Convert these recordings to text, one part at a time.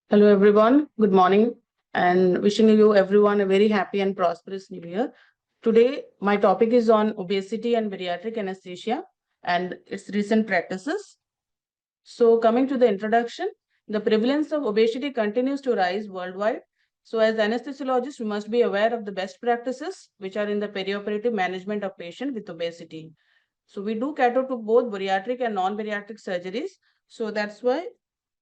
Hello, everyone. Good morning, and wishing you everyone a very happy and prosperous new year. Today, my topic is on obesity and bariatric anesthesia and its recent practices. So, coming to the introduction, the prevalence of obesity continues to rise worldwide. So, as anesthesiologists, we must be aware of the best practices which are in the perioperative management of patient with obesity. So, we do cater to both bariatric and non-bariatric surgeries. So, that's why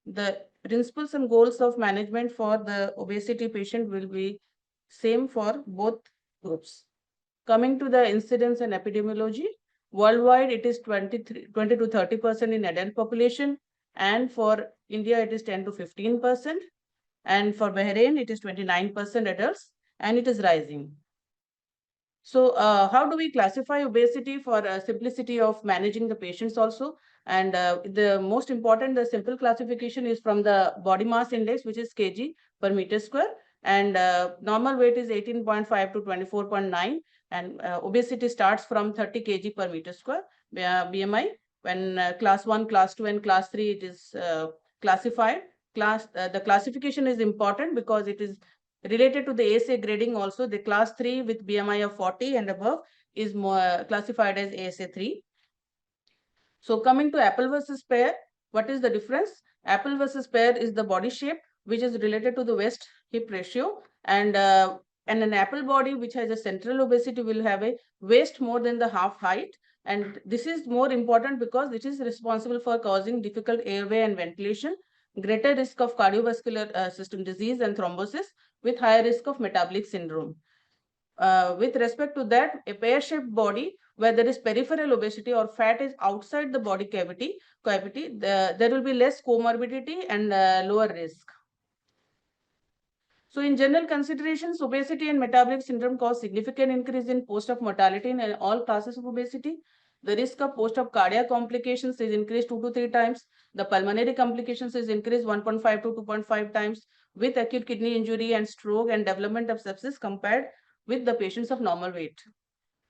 the principles and goals of management for the obesity patient will be same for both groups. Coming to the incidence and epidemiology, worldwide it is 20 to 30% in adult population, and for India it is 10 to 15%, and for Bahrain it is 29% adults, and it is rising. So how do we classify obesity for simplicity of managing the patients also? And the most important, the simple classification is from the body mass index, which is kg per meter square. And normal weight is 18.5 to 24.9. And obesity starts from 30 kg per meter square, BMI. When class 1, class 2, and class 3, it is classified. The classification is important because it is related to the ASA grading also. The class 3 with BMI of 40 and above is more classified as ASA 3. So coming to apple versus pear, what is the difference? Apple versus pear is the body shape, which is related to the waist hip ratio, and an apple body which has a central obesity will have a waist more than the half height, and this is more important because it is responsible for causing difficult airway and ventilation, greater risk of cardiovascular system disease and thrombosis, with higher risk of metabolic syndrome. With respect to that, a pear-shaped body where there is peripheral obesity or fat is outside the body cavity, there will be less comorbidity and lower risk. So in general considerations, obesity and metabolic syndrome cause significant increase in post-op mortality in all classes of obesity. The risk of post-op cardiac complications is increased 2 to 3 times. The pulmonary complications is increased 1.5 to 2.5 times with acute kidney injury and stroke and development of sepsis compared with the patients of normal weight.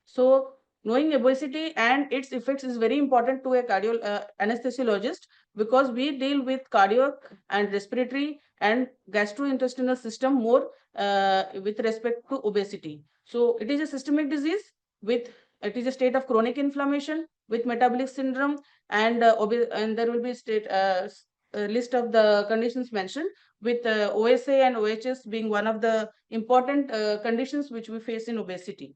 So knowing obesity and its effects is very important to a anesthesiologist, because we deal with cardiac and respiratory and gastrointestinal system more with respect to obesity. So it is a systemic disease with, it is a state of chronic inflammation with metabolic syndrome, and there will be a list of the conditions mentioned, with OSA and OHS being one of the important conditions which we face in obesity.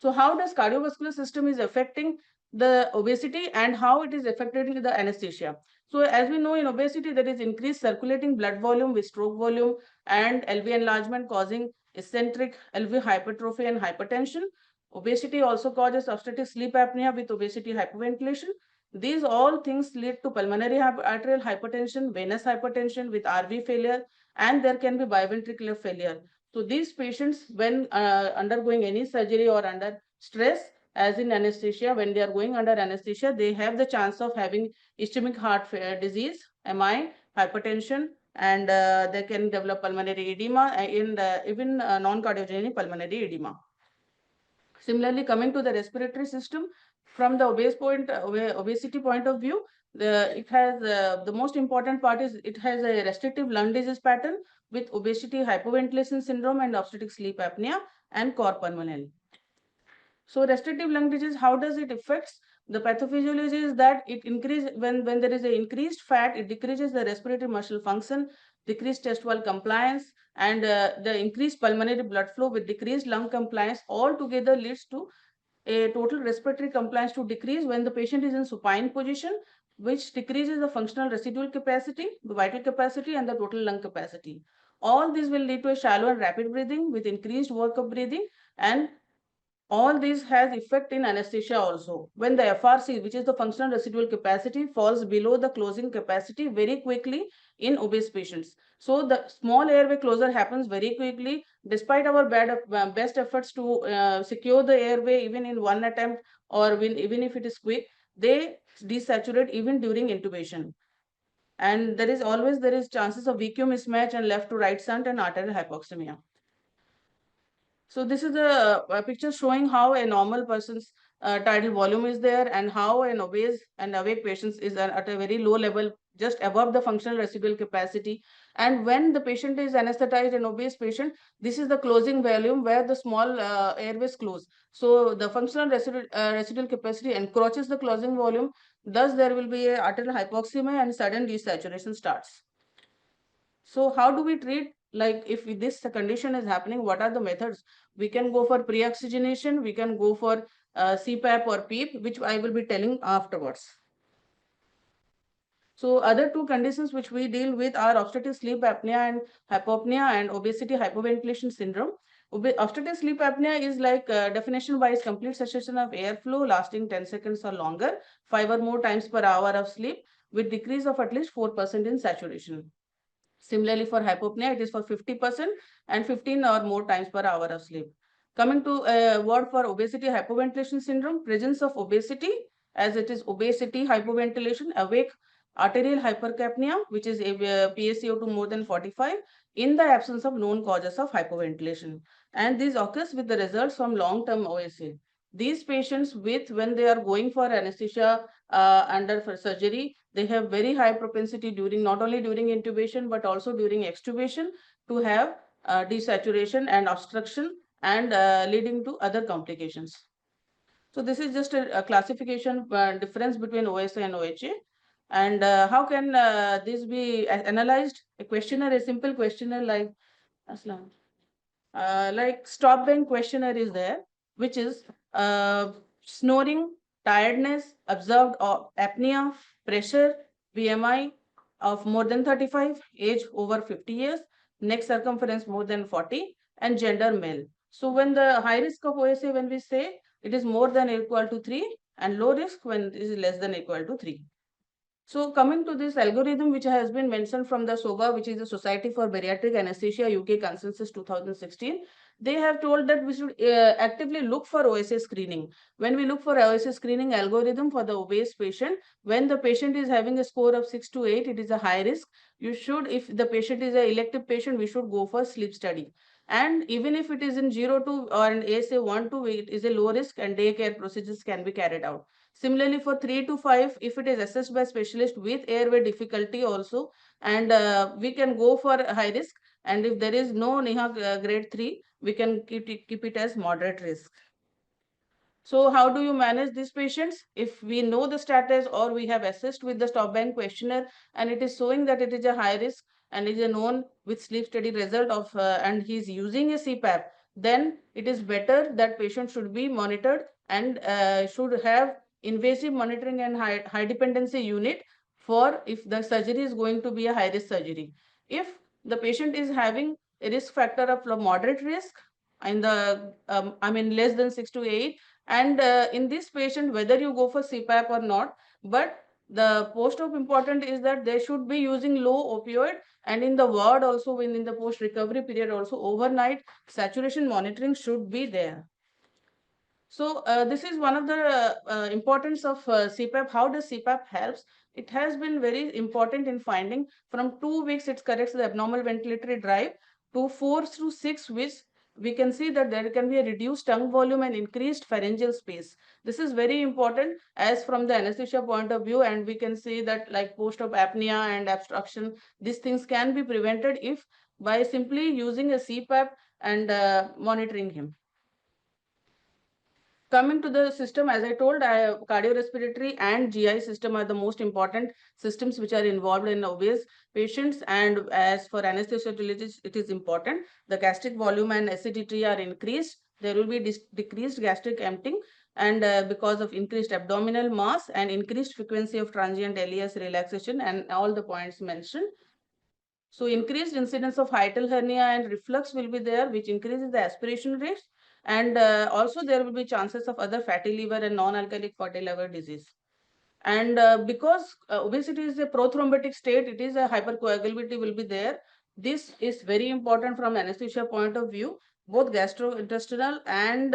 So how does cardiovascular system is affecting the obesity and how it is affecting the anesthesia? So as we know, in obesity, there is increased circulating blood volume with stroke volume and LV enlargement causing eccentric LV hypertrophy and hypertension. Obesity also causes obstructive sleep apnea with obesity hypoventilation. These all things lead to pulmonary arterial hypertension, venous hypertension with RV failure, and there can be biventricular failure. So these patients, when undergoing any surgery or under stress, as in anesthesia, when they are going under anesthesia, they have the chance of having ischemic heart disease, MI, hypertension, and they can develop pulmonary edema and even non-cardiogenic pulmonary edema. Similarly, coming to the respiratory system, from the obesity point of view, it has the most important part is it has a restrictive lung disease pattern with obesity, hypoventilation syndrome, and obstructive sleep apnea and cor pulmonale. So restrictive lung disease, how does it affects? The pathophysiology is that it increases when there is a increased fat, it decreases the respiratory muscle function, decreased chest wall compliance, and the increased pulmonary blood flow with decreased lung compliance all together leads to a total respiratory compliance to decrease when the patient is in supine position, which decreases the functional residual capacity, the vital capacity, and the total lung capacity. All these will lead to a shallow and rapid breathing with increased work of breathing, and all this has effect in anesthesia also. When the FRC, which is the functional residual capacity, falls below the closing capacity very quickly in obese patients. So the small airway closure happens very quickly, despite our best efforts to secure the airway even in one attempt, or even if it is quick, they desaturate even during intubation. And there is chances of VQ mismatch and left to right shunt and arterial hypoxemia. So this is a picture showing how a normal person's tidal volume is there and how an obese and awake patient is at a very low level just above the functional residual capacity. And when the patient is anesthetized, an obese patient, this is the closing volume where the small airways close. So the functional residual capacity encroaches the closing volume. Thus, there will be a arterial hypoxemia and sudden desaturation starts. So how do we treat, like if this condition is happening, what are the methods? We can go for preoxygenation, we can go for CPAP or PEEP, which I will be telling afterwards. So other two conditions which we deal with are obstructive sleep apnea and hypopnea and obesity hypoventilation syndrome. Obstructive sleep apnea is like definition-wise complete cessation of airflow lasting 10 seconds or longer, 5 or more times per hour of sleep with decrease of at least 4% in saturation. Similarly, for hypopnea, it is for 50% and 15 or more times per hour of sleep. Coming to a word for obesity hypoventilation syndrome, presence of obesity, as it is obesity hypoventilation, awake arterial hypercapnia, which is a PaCO2 more than 45, in the absence of known causes of hypoventilation. And this occurs with the results from long-term OSA. These patients when they are going for anesthesia under for surgery, they have very high propensity not only during intubation, but also during extubation to have desaturation and obstruction and leading to other complications. So this is just a classification difference between OSA and OHA. And how can this be analyzed? A simple questionnaire like Aslam. Like stop bank questionnaire is there, which is snoring, tiredness, observed apnea, pressure, BMI of more than 35, age over 50 years, neck circumference more than 40, and gender male. So when the high risk of OSA, when we say it is more than or equal to 3, and low risk when it is less than or equal to 3. So coming to this algorithm, which has been mentioned from the SOBA, which is the Society for Bariatric Anesthesia UK Consensus 2016, they have told that we should actively look for OSA screening. When we look for OSA screening algorithm for the obese patient, when the patient is having a score of 6 to 8, it is a high risk. You should, if the patient is an elective patient, we should go for sleep study. And even if it is in 0 to or an ASA 1 to, it is a low risk and daycare procedures can be carried out. Similarly, for 3 to 5, if it is assessed by specialist with airway difficulty also, and we can go for high risk. And if there is no NIHA grade 3, we can keep it as moderate risk. So how do you manage these patients? If we know the status or we have assessed with the stop bank questionnaire and it is showing that it is a high risk and is a known with sleep study result of and he is using a CPAP, then it is better that patient should be monitored and should have invasive monitoring and high dependency unit for if the surgery is going to be a high risk surgery. If the patient is having a risk factor of moderate risk in the less than 6 to 8, and in this patient, whether you go for CPAP or not, but the post-op important is that they should be using low opioid, and in the ward also, when in the post-recovery period also, overnight saturation monitoring should be there. So this is one of the importance of CPAP. How does CPAP helps? It has been very important in finding from 2 weeks it corrects the abnormal ventilatory drive to 4 to 6 weeks. We can see that there can be a reduced tongue volume and increased pharyngeal space. This is very important as from the anesthesia point of view, and we can see that like post-op apnea and obstruction, these things can be prevented if by simply using a CPAP and monitoring him. Coming to the system, as I told, cardiorespiratory and GI system are the most important systems which are involved in obese patients. And as for anesthesiologists, it is important. The gastric volume and acidity are increased. There will be decreased gastric emptying and because of increased abdominal mass and increased frequency of transient LES relaxation and all the points mentioned. So increased incidence of hiatal hernia and reflux will be there, which increases the aspiration rates. And also there will be chances of other fatty liver and non-alcoholic fatty liver disease. And because obesity is a prothrombotic state, it is a hypercoagulability will be there. This is very important from anesthesia point of view, both gastrointestinal and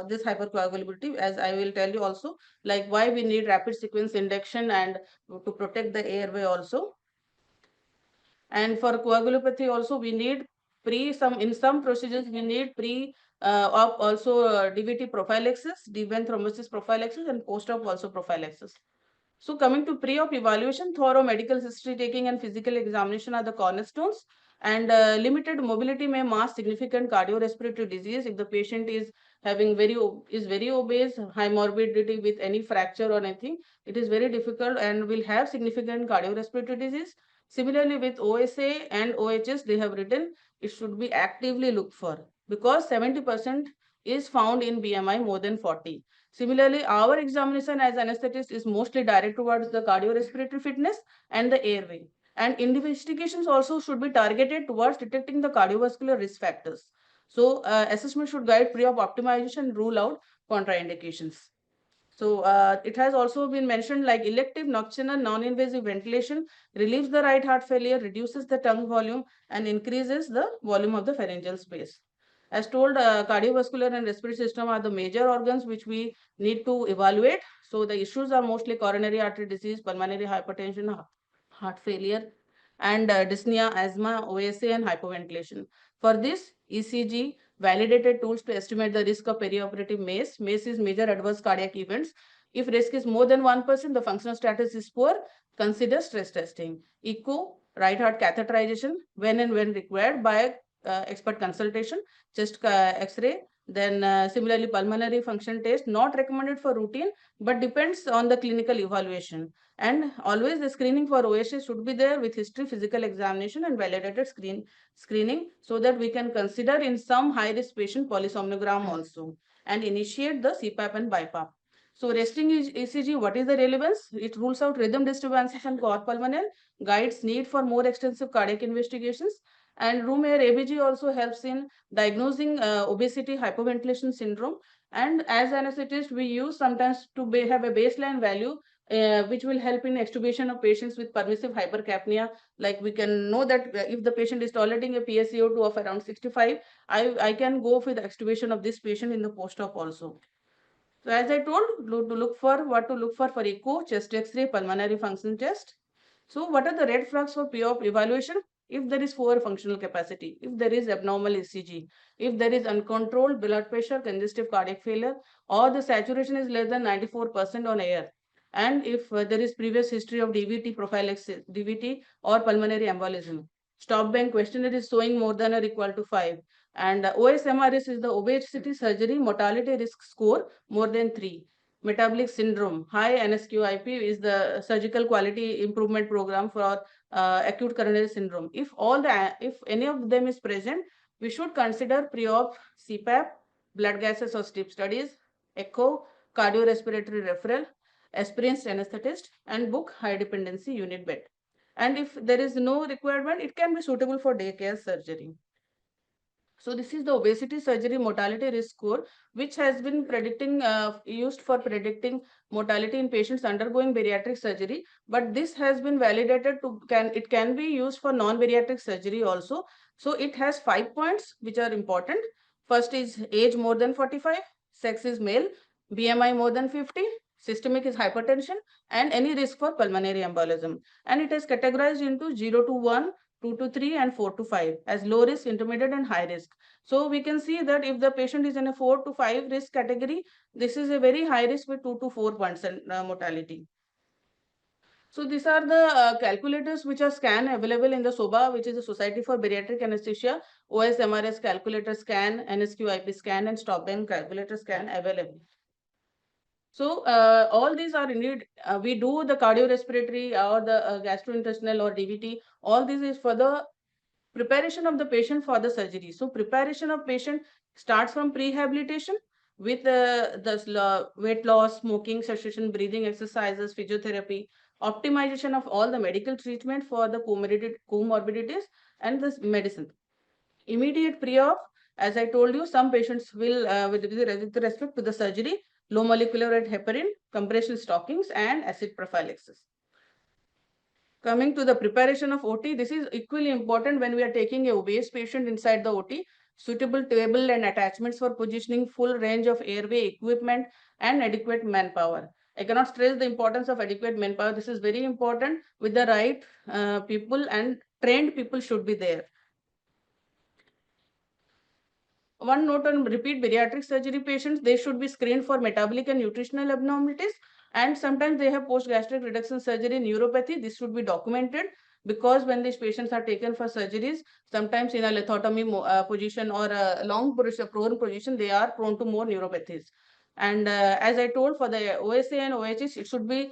this hypercoagulability, as I will tell you also, like why we need rapid sequence induction and to protect the airway also. And for coagulopathy also we need in some procedures we need also DVT prophylaxis, deep vein thrombosis prophylaxis, and post-op also prophylaxis. So coming to pre-op evaluation, thorough medical history taking and physical examination are the cornerstones. And limited mobility may mask significant cardiorespiratory disease if the patient is having very obese, high morbidity with any fracture or anything. It is very difficult and will have significant cardiorespiratory disease. Similarly, with OSA and OHS, they have written it should be actively looked for because 70% is found in BMI more than 40. Similarly, our examination as anesthetist is mostly direct towards the cardiorespiratory fitness and the airway. And investigations also should be targeted towards detecting the cardiovascular risk factors. So, assessment should guide pre-op optimization and rule out contraindications. So, it has also been mentioned like elective nocturnal non-invasive ventilation relieves the right heart failure, reduces the tongue volume, and increases the volume of the pharyngeal space. As told, cardiovascular and respiratory system are the major organs which we need to evaluate. So the issues are mostly coronary artery disease, pulmonary hypertension, heart failure, and dyspnea, asthma, OSA, and hypoventilation. For this, ECG, validated tools to estimate the risk of perioperative MACE. MACE is major adverse cardiac events. If risk is more than 1%, the functional status is poor, consider stress testing. Echo, right heart catheterization, when and when required by expert consultation, chest X-ray. Then similarly, pulmonary function test, not recommended for routine, but depends on the clinical evaluation. And always the screening for OSA should be there with history, physical examination, and validated screening so that we can consider in some high-risk patient polysomnogram also and initiate the CPAP and BiPAP. So resting ECG, what is the relevance? It rules out rhythm disturbances and cor pulmonale, guides need for more extensive cardiac investigations, and room air ABG also helps in diagnosing obesity hypoventilation syndrome. And as anesthetist, we use sometimes to have a baseline value which will help in extubation of patients with permissive hypercapnia. Like we can know that if the patient is tolerating a PSCO2 of around 65, I can go for the extubation of this patient in the post-op also. So as I told, to look for what to look for echo, chest X-ray, pulmonary function test. So what are the red flags for pre-op evaluation? If there is poor functional capacity, if there is abnormal ECG, if there is uncontrolled blood pressure, congestive cardiac failure, or the saturation is less than 94% on air, and if there is previous history of DVT prophylaxis, DVT or pulmonary embolism. Stop bank questionnaire is showing more than or equal to 5. And OSMRS is the obesity surgery mortality risk score more than 3. Metabolic syndrome, high NSQIP is the surgical quality improvement program for acute coronary syndrome. If any of them is present, we should consider pre-op CPAP, blood gases or sleep studies, echo, cardiorespiratory referral, experienced anesthetist, and book high dependency unit bed. And if there is no requirement, it can be suitable for daycare surgery. So this is the obesity surgery mortality risk score, which has been used for predicting mortality in patients undergoing bariatric surgery. But this has been validated it can be used for non-bariatric surgery also. So it has 5 points which are important. First is age more than 45, sex is male, BMI more than 50, systemic is hypertension, and any risk for pulmonary embolism. And it is categorized into 0 to 1, 2 to 3, and 4 to 5 as low risk, intermediate, and high risk. So we can see that if the patient is in a 4 to 5 risk category, this is a very high risk with 2 to 4% mortality. So these are the calculators which are available in the SOBA, which is the Society for Bariatric Anesthesia, OSMRS calculator scan, NSQIP scan, and stop bank calculator scan available. So all these are indeed, we do the cardiorespiratory or the gastrointestinal or DVT. All this is for the preparation of the patient for the surgery. So preparation of patient starts from prehabilitation with the weight loss, smoking cessation, breathing exercises, physiotherapy, optimization of all the medical treatment for the comorbidities and this medicine. Immediate pre-op, as I told you, some patients will, with respect to the surgery, low molecular weight heparin, compression stockings, and acid prophylaxis. Coming to the preparation of OT, this is equally important when we are taking a obese patient inside the OT. Suitable table and attachments for positioning, full range of airway equipment, and adequate manpower. I cannot stress the importance of adequate manpower. This is very important. With the right people and trained people should be there. One note on repeat bariatric surgery patients, they should be screened for metabolic and nutritional abnormalities. And sometimes they have post-gastric reduction surgery neuropathy. This should be documented, because when these patients are taken for surgeries, sometimes in a lithotomy position or a long prone position, they are prone to more neuropathies. And as I told, for the OSA and OHS, it should be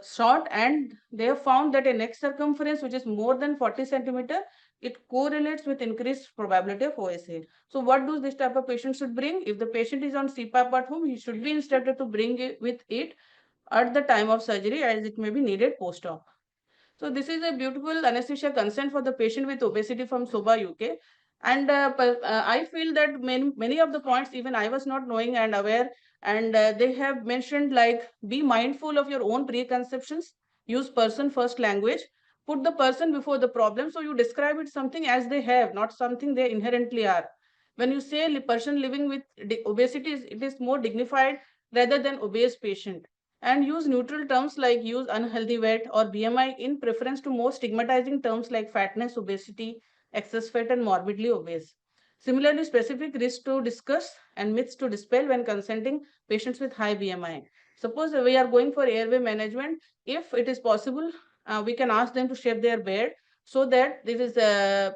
short, and they have found that a neck circumference which is more than 40 centimeter, it correlates with increased probability of OSA. So what do this type of patient should bring? If the patient is on CPAP at home, he should be instructed to bring it with it at the time of surgery, as it may be needed post-op. So this is a beautiful anesthesia consent for the patient with obesity from SOBA UK. And I feel that many of the points even I was not knowing and aware, and they have mentioned like, be mindful of your own preconceptions, use person first language, put the person before the problem. So you describe it something as they have, not something they inherently are. When you say person living with obesity, it is more dignified rather than obese patient. And use neutral terms like use unhealthy weight or BMI in preference to more stigmatizing terms like fatness, obesity, excess fat, and morbidly obese. Similarly, specific risks to discuss and myths to dispel when consenting patients with high BMI. Suppose we are going for airway management, if it is possible, we can ask them to shape their bed so that it is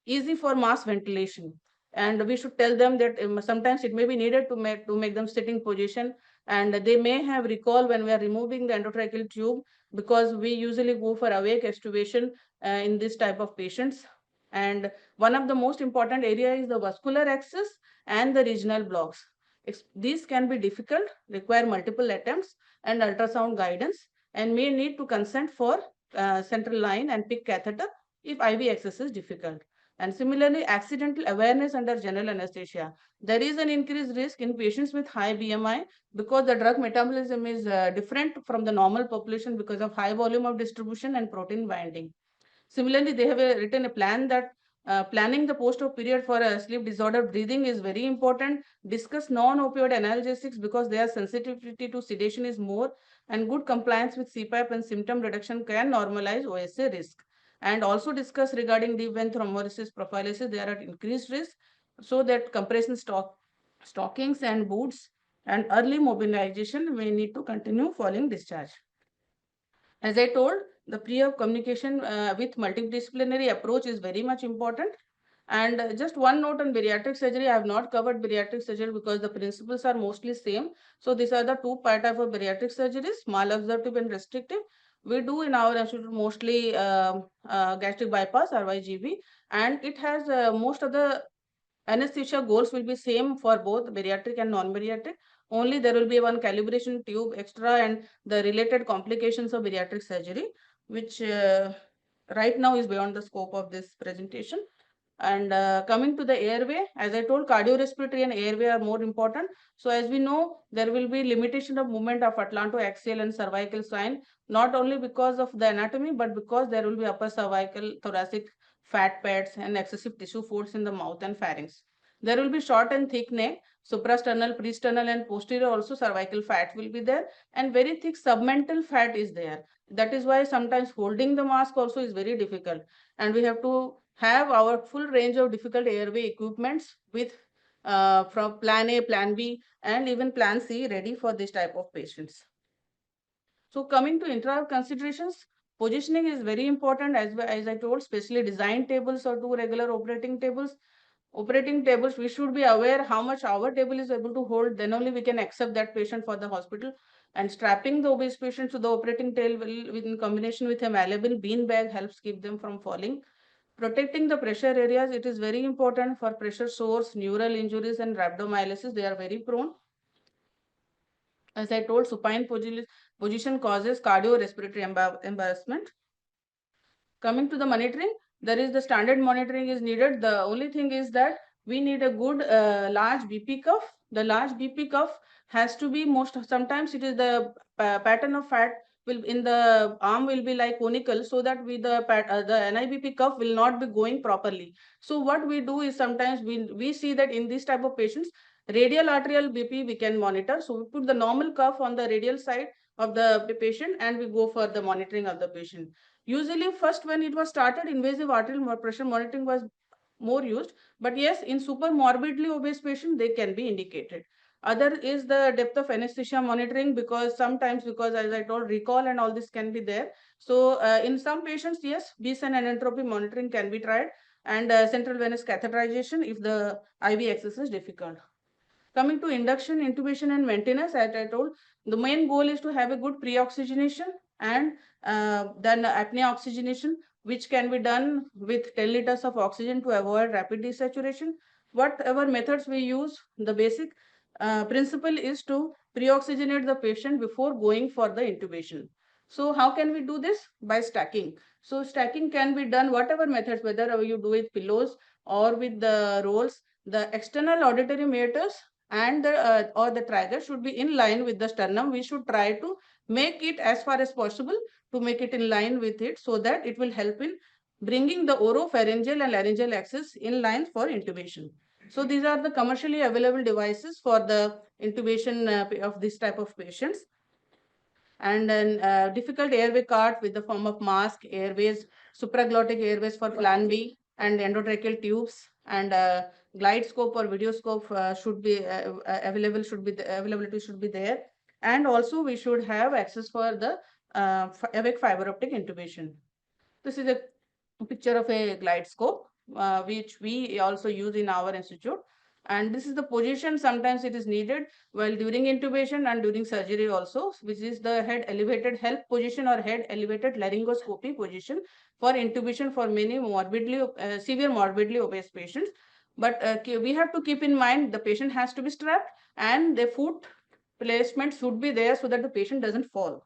easy for mass ventilation. And we should tell them that sometimes it may be needed to make them sitting position, and they may have recall when we are removing the endotracheal tube, because we usually go for awake extubation in this type of patients. And one of the most important area is the vascular access and the regional blocks. These can be difficult, require multiple attempts and ultrasound guidance, and may need to consent for central line and PIC catheter if IV access is difficult. And similarly, accidental awareness under general anesthesia. There is an increased risk in patients with high BMI, because the drug metabolism is different from the normal population because of high volume of distribution and protein binding. Similarly, they have written a plan that planning the post-op period for a sleep disorder breathing is very important. Discuss non-opioid analgesics because their sensitivity to sedation is more, and good compliance with CPAP and symptom reduction can normalize OSA risk. And also discuss regarding deep vein thrombolysis prophylaxis, they are at increased risk, so that compression stockings and boots and early mobilization may need to continue following discharge. As I told, the pre-op communication with multidisciplinary approach is very much important. And just one note on bariatric surgery, I have not covered bariatric surgery because the principles are mostly same. So these are the two types of bariatric surgeries, malabsorptive and restrictive. We do in our institute mostly gastric bypass, RYGB, and it has most of the anesthesia goals will be same for both bariatric and non-bariatric. Only there will be one calibration tube extra and the related complications of bariatric surgery, which right now is beyond the scope of this presentation. And coming to the airway, as I told, cardiorespiratory and airway are more important. So as we know, there will be limitation of movement of atlantoaxial and cervical spine, not only because of the anatomy, but because there will be upper cervical, thoracic fat pads and excessive tissue folds in the mouth and pharynx. There will be short and thick neck, suprasternal, presternal, and posterior also cervical fat will be there, and very thick submental fat is there. That is why sometimes holding the mask also is very difficult, and we have to have our full range of difficult airway equipments with from plan A, plan B, and even plan C ready for this type of patients. So coming to intra considerations, positioning is very important, as I told, especially design tables or two regular operating tables. Operating tables, we should be aware how much our table is able to hold, then only we can accept that patient for the hospital. And strapping the obese patient to the operating table in combination with a malleable bean bag helps keep them from falling. Protecting the pressure areas, it is very important for pressure sores, neural injuries, and rhabdomyolysis. They are very prone. As I told, supine position causes cardiorespiratory embarrassment. Coming to the monitoring, there is the standard monitoring is needed. The only thing is that we need a good large BP cuff. The large BP cuff has to be sometimes it is the pattern of fat will in the arm will be like conical, so that the NIBP cuff will not be going properly. So what we do is sometimes we see that in this type of patients, radial arterial BP we can monitor. So we put the normal cuff on the radial side of the patient and we go for the monitoring of the patient. Usually first when it was started, invasive arterial pressure monitoring was more used, but yes, in super morbidly obese patient, they can be indicated. Other is the depth of anesthesia monitoring, because sometimes, because as I told, recall and all this can be there. So in some patients, yes, BIS and anentropy monitoring can be tried, and central venous catheterization if the IV access is difficult. Coming to induction, intubation, and maintenance, as I told, the main goal is to have a good pre-oxygenation and then apnea oxygenation, which can be done with 10 liters of oxygen to avoid rapid desaturation. Whatever methods we use, the basic principle is to pre-oxygenate the patient before going for the intubation. So how can we do this? By stacking. So stacking can be done whatever methods, whether you do with pillows or with the rolls. The external auditory meatus and the or the trigger should be in line with the sternum. We should try to make it as far as possible to make it in line with it, so that it will help in bringing the oropharyngeal and laryngeal axis in line for intubation. So these are the commercially available devices for the intubation of this type of patients. And then difficult airway cart with the form of mask, airways, supraglottic airways for plan B, and endotracheal tubes, and glide scope or video scope should be availability should be there. And also we should have access for the awake fiber optic intubation. This is a picture of a glide scope, which we also use in our institute. And this is the position, sometimes it is needed while during intubation and during surgery also, which is the head elevated HELP position or head elevated laryngoscopy position for intubation for many severe morbidly obese patients. But we have to keep in mind the patient has to be strapped and the foot placement should be there so that the patient doesn't fall.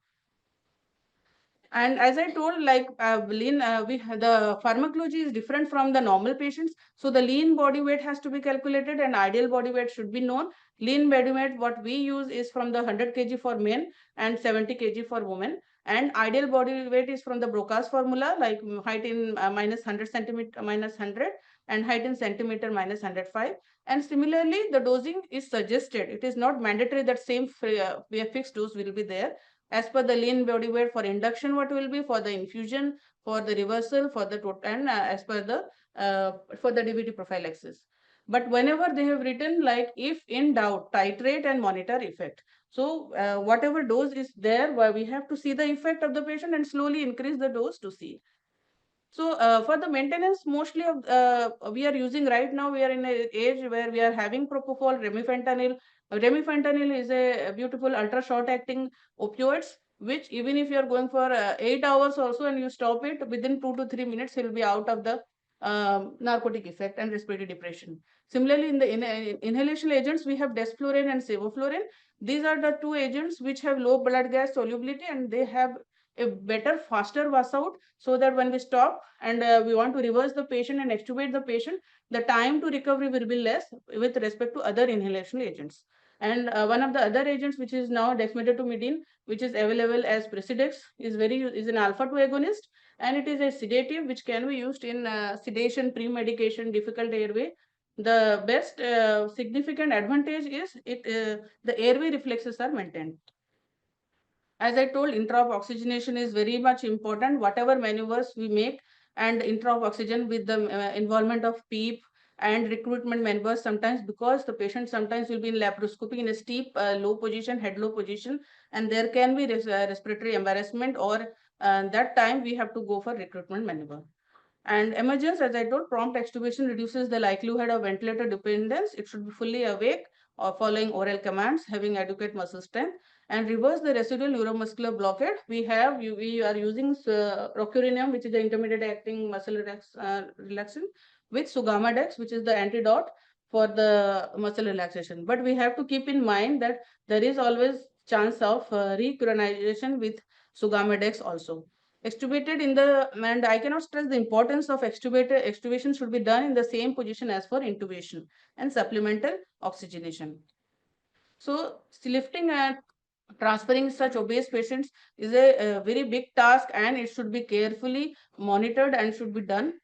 And as I told, like the pharmacology is different from the normal patients. So the lean body weight has to be calculated and ideal body weight should be known. Lean body weight, what we use is from the 100 kg for men and 70 kg for women. And ideal body weight is from the Broca's formula, like height in minus 100 centimeter minus 100 and height in centimeter minus 105. And similarly, the dosing is suggested. It is not mandatory that same fixed dose will be there. As per the lean body weight for induction, what will be for the infusion, for the reversal, for the total, and as per the for the DVT prophylaxis. But whenever they have written, like, if in doubt, titrate and monitor effect. So whatever dose is there, we have to see the effect of the patient and slowly increase the dose to see. So for the maintenance, mostly we are using right now, we are in an age where we are having propofol, remifentanil. Remifentanil is a beautiful ultra short acting opioids, which even if you are going for 8 hours also and you stop it, within 2 to 3 minutes, he will be out of the narcotic effect and respiratory depression. Similarly, in the inhalation agents, we have desflurane and sevoflurane. These are the two agents which have low blood gas solubility and they have a better, faster wash out, so that when we stop and we want to reverse the patient and extubate the patient, the time to recovery will be less with respect to other inhalation agents. And one of the other agents, which is now dexmedetomidine, which is available as Presidex, is an alpha-2 agonist, and it is a sedative which can be used in sedation, pre-medication, difficult airway. The best significant advantage is the airway reflexes are maintained. As I told, intra-op oxygenation is very much important. Whatever maneuvers we make, and intra-op oxygen with the involvement of PEEP and recruitment maneuvers, sometimes because the patient sometimes will be in laparoscopy in a steep low position, head low position, and there can be respiratory embarrassment, or that time we have to go for recruitment maneuver. And emergence, as I told, prompt extubation reduces the likelihood of ventilator dependence. It should be fully awake or following oral commands, having adequate muscle strength, and reverse the residual neuromuscular blockade. We are using rocuronium, which is the intermediate acting muscle relaxant, with Sugamadex, which is the antidote for the muscle relaxation. But we have to keep in mind that there is always chance of recronization with Sugamadex also. Extubated in the, and I cannot stress the importance of extubation should be done in the same position as for intubation, and supplemental oxygenation. So lifting and transferring such obese patients is a very big task, and it should be carefully monitored and should be done.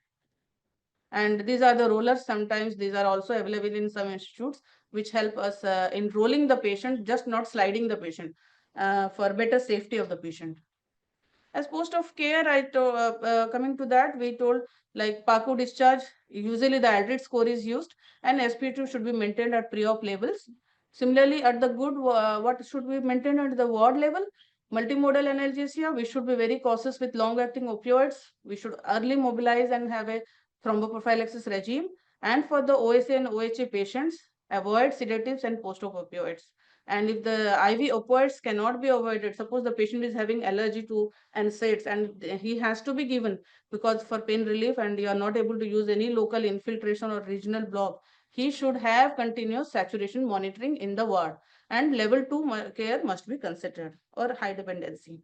And these are the rollers. Sometimes these are also available in some institutes, which help us in rolling the patient, just not sliding the patient, for better safety of the patient. As post of care, coming to that, we told, like, PACU discharge, usually the Aldrich score is used, and SP2 should be maintained at pre-op levels. Similarly, at the good, what should be maintained at the ward level? Multimodal analgesia, we should be very cautious with long-acting opioids. We should early mobilize and have a thromboprophylaxis regime. And for the OSA and OHA patients, avoid sedatives and post-op opioids. And if the IV opioids cannot be avoided, suppose the patient is having allergy to NSAIDs and he has to be given because for pain relief and you are not able to use any local infiltration or regional block, he should have continuous saturation monitoring in the ward, and level 2 care must be considered, or high dependency.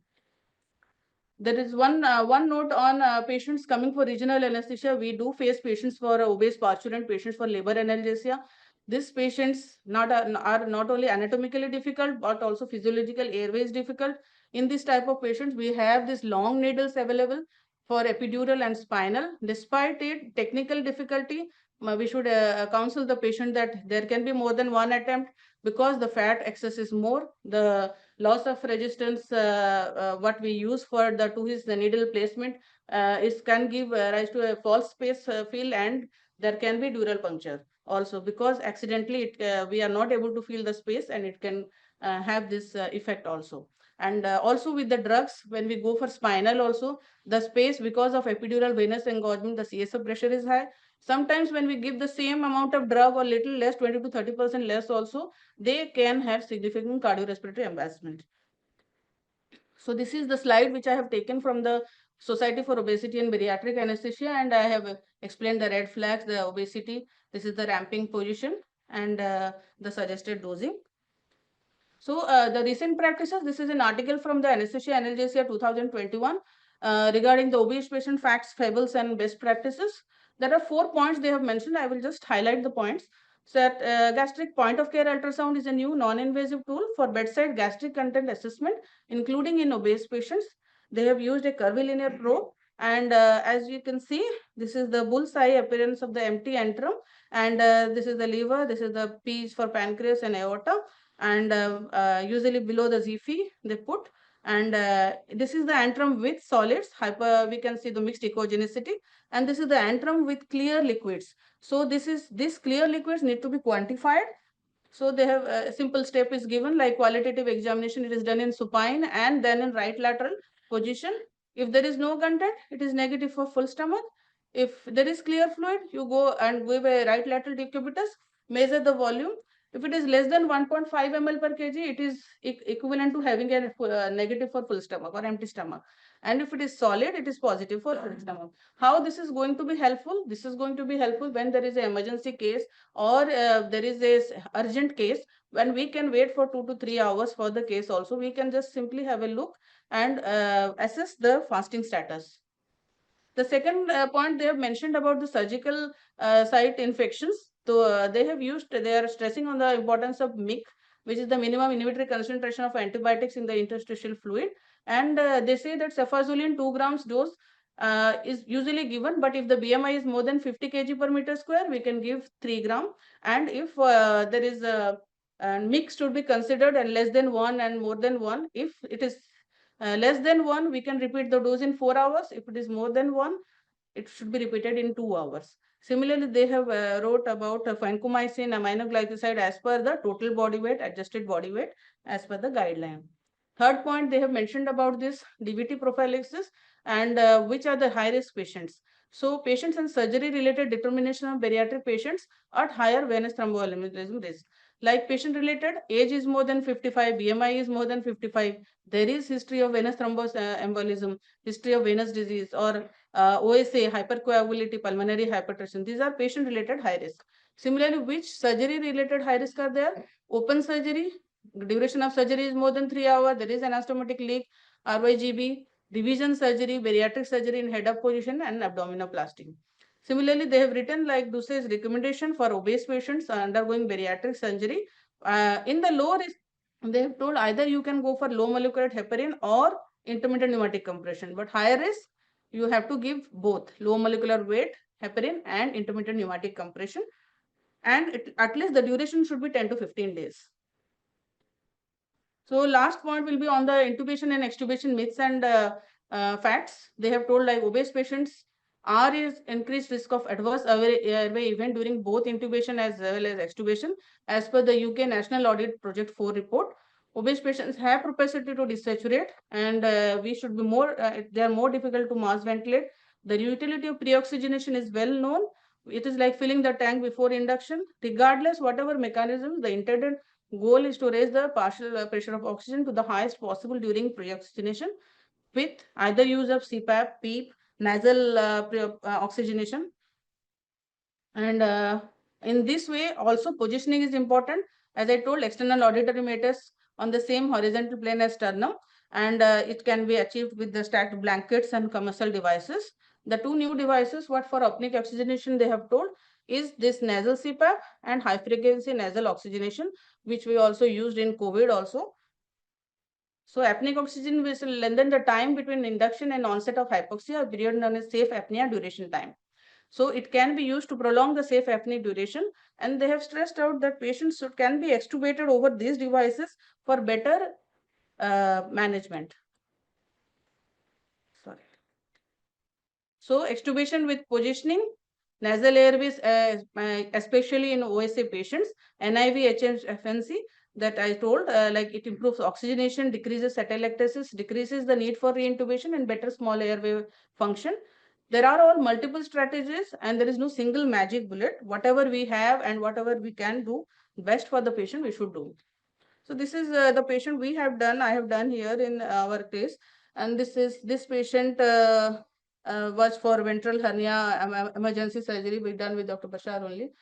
There is one note on patients coming for regional anesthesia. We do face patients for obese parturient, patients for labor analgesia. These patients are not only anatomically difficult, but also physiological airway is difficult. In this type of patients, we have these long needles available for epidural and spinal. Despite it, technical difficulty, we should counsel the patient that there can be more than one attempt because the fat excess is more. The loss of resistance, what we use for the needle placement, is can give rise to a false space feel, and there can be dural puncture also because accidentally we are not able to feel the space, and it can have this effect also. And also with the drugs, when we go for spinal also, the space because of epidural venous engorgement, the CSF pressure is high. Sometimes when we give the same amount of drug or little less, 20 to 30% less also, they can have significant cardiorespiratory embarrassment. So this is the slide which I have taken from the Society for Obesity and Bariatric Anesthesia, and I have explained the red flags, the obesity. This is the ramping position and the suggested dosing. So the recent practices, this is an article from the Anesthesia Analgesia 2021 regarding the obese patient facts, fables, and best practices. There are 4 points they have mentioned. I will just highlight the points. So that gastric point-of-care ultrasound is a new non-invasive tool for bedside gastric content assessment, including in obese patients. They have used a curvilinear probe, and as you can see, this is the bullseye appearance of the empty antrum, and this is the liver, this is the piece for pancreas and aorta, and usually below the Zifi they put, and this is the antrum with solids, we can see the mixed echogenicity, and this is the antrum with clear liquids. So this clear liquids need to be quantified. So they have a simple step is given, like qualitative examination, it is done in supine and then in right lateral position. If there is no content, it is negative for full stomach. If there is clear fluid, you go and give a right lateral decubitus, measure the volume. If it is less than 1.5 ml per kg, it is equivalent to having a negative for full stomach or empty stomach. And if it is solid, it is positive for full stomach. How this is going to be helpful? This is going to be helpful when there is an emergency case or there is a urgent case, when we can wait for 2 to 3 hours for the case also. We can just simply have a look and assess the fasting status. The second point they have mentioned about the surgical site infections. So they are stressing on the importance of MIC, which is the minimum inhibitory concentration of antibiotics in the interstitial fluid. And they say that cefazolin 2 grams dose is usually given, but if the BMI is more than 50 kg per meter square, we can give 3 gram. And if there is a MIC should be considered and less than 1 and more than 1. If it is less than 1, we can repeat the dose in 4 hours. If it is more than 1, it should be repeated in 2 hours. Similarly, they have wrote about vancomycin aminoglycoside as per the total body weight, adjusted body weight as per the guideline. Third point, they have mentioned about this DVT prophylaxis and which are the high-risk patients. So patients and surgery-related determination of bariatric patients at higher venous thromboembolism risk. Like patient-related, age is more than 55, BMI is more than 55, there is history of venous thromboembolism, history of venous disease, or OSA, hypercoagulability, pulmonary hypertension. These are patient-related high risk. Similarly, which surgery-related high risk are there? Open surgery, duration of surgery is more than 3 hours, there is anastomotic leak, RYGB, revision surgery, bariatric surgery in head-up position, and abdominoplasty. Similarly, they have written like Duce's recommendation for obese patients undergoing bariatric surgery. In the low risk, they have told either you can go for low molecular heparin or intermittent pneumatic compression, but higher risk, you have to give both low molecular weight heparin and intermittent pneumatic compression, and at least the duration should be 10 to 15 days. So last point will be on the intubation and extubation myths and facts. They have told like obese patients R is increased risk of adverse airway event during both intubation as well as extubation, as per the UK National Audit Project 4 report. Obese patients have propensity to desaturate, and we should be more, they are more difficult to mass ventilate. The utility of preoxygenation is well known. It is like filling the tank before induction. Regardless, whatever mechanism, the intended goal is to raise the partial pressure of oxygen to the highest possible during preoxygenation with either use of CPAP, PEEP, nasal oxygenation. And in this way, also positioning is important. As I told, external auditory matters on the same horizontal plane as sternum, and it can be achieved with the stacked blankets and commercial devices. The two new devices, what for apneic oxygenation they have told, is this nasal CPAP and high frequency nasal oxygenation, which we also used in COVID also. So apneic oxygen will lengthen the time between induction and onset of hypoxia, a period known as safe apnea duration time. So it can be used to prolong the safe apnea duration, and they have stressed out that patients can be extubated over these devices for better management. Sorry. So extubation with positioning, nasal airways, especially in OSA patients, NIV, HFNC, that I told, like it improves oxygenation, decreases atelectasis, decreases the need for reintubation, and better small airway function. There are all multiple strategies, and there is no single magic bullet. Whatever we have and whatever we can do best for the patient, we should do. So this is the patient we have done. I have done here in our case, and this patient was for ventral hernia emergency surgery. We done with Dr. Bashar only.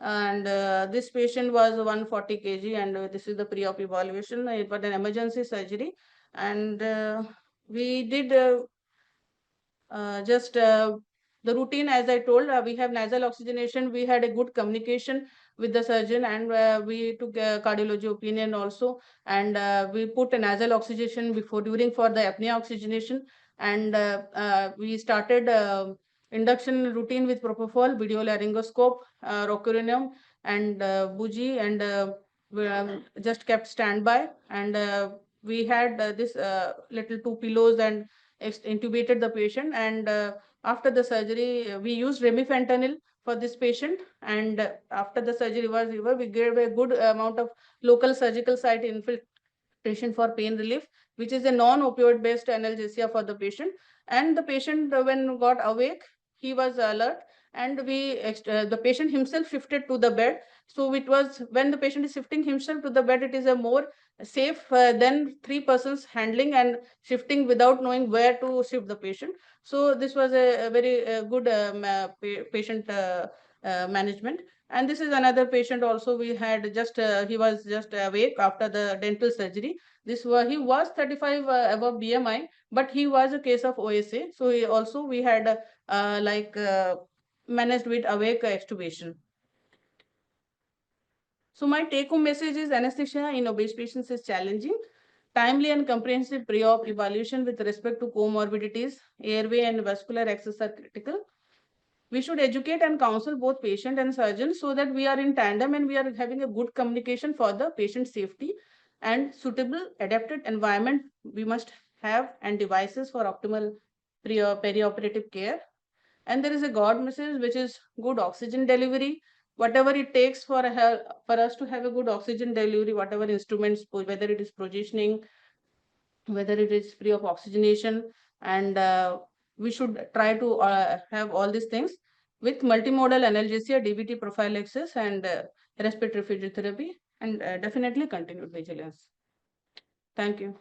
And this patient was 140 kg, and this is the pre-op evaluation. It was an emergency surgery, and we did just the routine. As I told, we have nasal oxygenation. We had a good communication with the surgeon, and we took a cardiology opinion also, and we put a nasal oxygenation during for the apnea oxygenation, and we started induction routine with propofol, video laryngoscope, rocuronium, and bougie, and we just kept standby, and we had this little two pillows and intubated the patient, and after the surgery we used remifentanil for this patient, and after the surgery was over, we gave a good amount of local surgical site infiltration for pain relief, which is a non-opioid based analgesia for the patient. And the patient, when got awake, he was alert, and the patient himself shifted to the bed. So it was, when the patient is shifting himself to the bed, it is a more safe than three persons handling and shifting without knowing where to shift the patient. So this was a very good patient management. And this is another patient also. We had just he was just awake after the dental surgery. He was 35 above BMI, but he was a case of OSA. So we had managed with awake extubation. So my take-home message is anesthesia in obese patients is challenging. Timely and comprehensive pre-op evaluation with respect to comorbidities, airway and vascular access are critical. We should educate and counsel both patient and surgeon so that we are in tandem and we are having a good communication for the patient safety, and suitable adapted environment we must have, and devices for optimal perioperative care. And there is a God message, which is good oxygen delivery. Whatever it takes for us to have a good oxygen delivery, whatever instruments, whether it is positioning, whether it is free of oxygenation, and we should try to have all these things with multimodal analgesia, DVT prophylaxis, and respiratory physiotherapy, and definitely continued vigilance. Thank you.